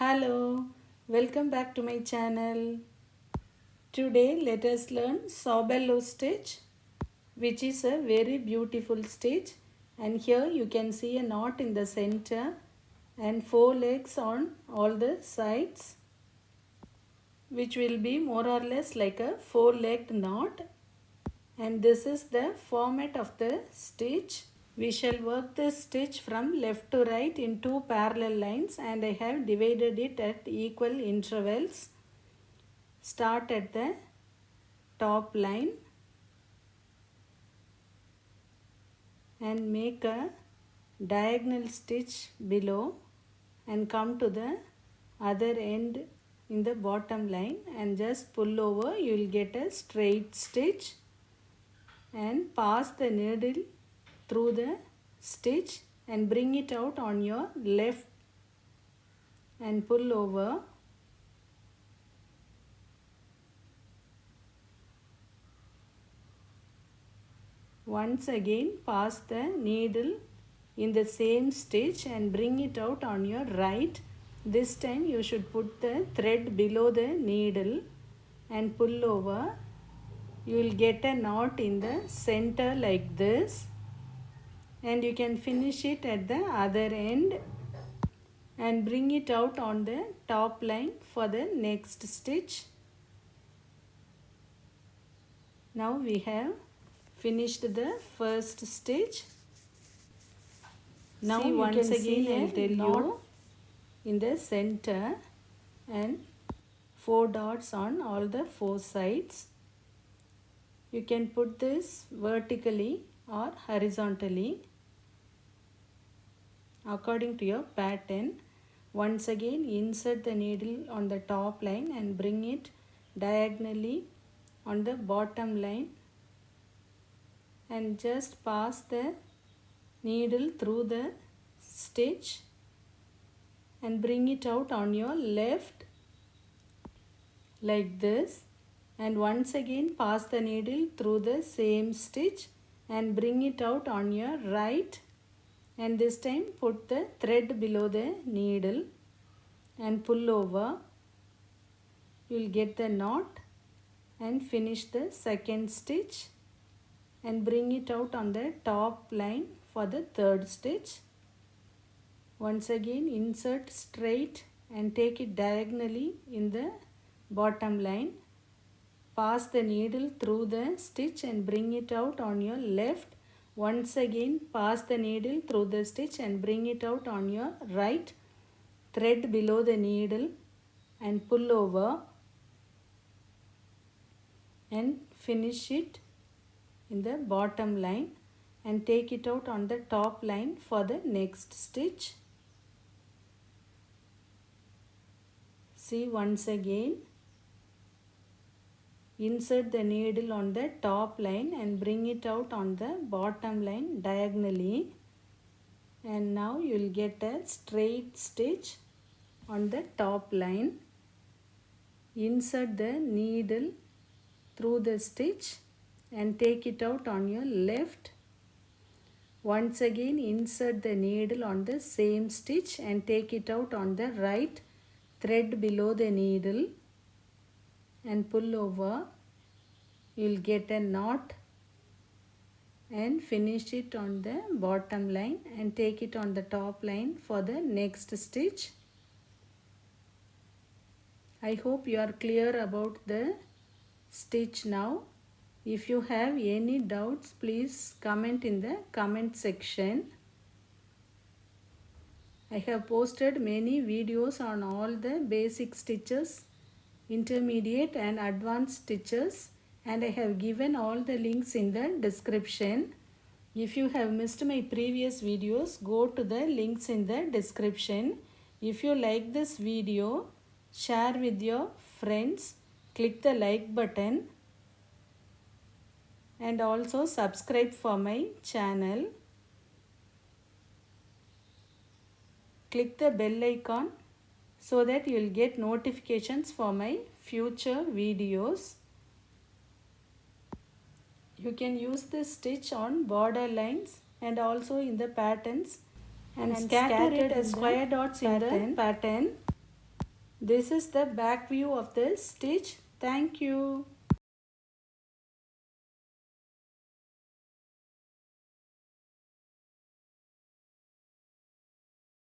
Hello, welcome back to my channel. Today let us learn Sorbello Stitch, which is a very beautiful stitch, and here you can see a knot in the center and 4 legs on all the sides, which will be more or less like a 4-legged knot, and this is the format of the stitch. We shall work the stitch from left to right in 2 parallel lines, and I have divided it at equal intervals. Start at the top line and make a diagonal stitch below and come to the other end in the bottom line and just pull over. You will get a straight stitch and pass the needle through the stitch and bring it out on your left and pull over. Once again pass the needle in the same stitch and bring it out on your right. This time you should put the thread below the needle and pull over. You will get a knot in the center like this, and you can finish it at the other end and bring it out on the top line for the next stitch. Now we have finished the first stitch. Now once again I will tell you in the center and 4 dots on all the 4 sides. You can put this vertically or horizontally according to your pattern. Once again insert the needle on the top line and bring it diagonally on the bottom line and just pass the needle through the stitch and bring it out on your left like this, and once again pass the needle through the same stitch and bring it out on your right, and this time put the thread below the needle and pull over. You will get the knot and finish the second stitch and bring it out on the top line for the third stitch. Once again insert straight and take it diagonally in the bottom line. Pass the needle through the stitch and bring it out on your left. Once again pass the needle through the stitch and bring it out on your right. Thread below the needle and pull over and finish it in the bottom line and take it out on the top line for the next stitch. See, once again insert the needle on the top line and bring it out on the bottom line diagonally, and now you will get a straight stitch on the top line. Insert the needle through the stitch and take it out on your left. Once again insert the needle on the same stitch and take it out on the right. Thread below the needle and pull over. You will get a knot and finish it on the bottom line and take it on the top line for the next stitch. I hope you are clear about the stitch now. If you have any doubts, please comment in the comment section. I have posted many videos on all the basic stitches, intermediate and advanced stitches, and I have given all the links in the description. If you have missed my previous videos, go to the links in the description. If you like this video, share with your friends, click the like button and also subscribe for my channel. Click the bell icon so that you will get notifications for my future videos. You can use this stitch on border lines and also in the patterns and scatter it as square dots in the pattern. This is the back view of the stitch. Thank you.